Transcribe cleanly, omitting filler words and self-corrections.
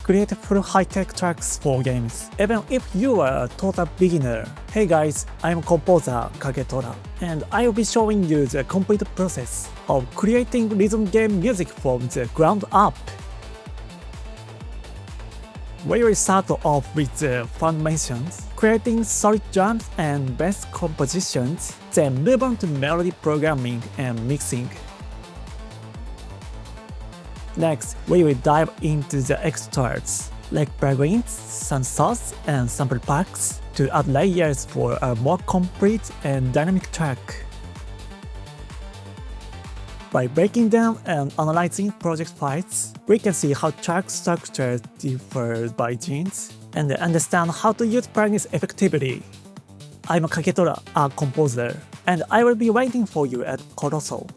create full high-tech tracks for games, even if you are a total beginner. Hey guys, I'm composer Kagetora, and I will be showing you the complete process of creating rhythm game music from the ground up. We will start off with the fundamentals, creating solid drums and bass compositions, then move on to melody programming and mixing. Next, we will dive into the extras, like plugins, sound source, and sample packs to add layers for a more complete and dynamic track. By breaking down and analyzing project files, we can see how track structures differ by genes and understand how to use plugins effectively. I'm Kagetora, a composer, and I will be waiting for you at Coloso.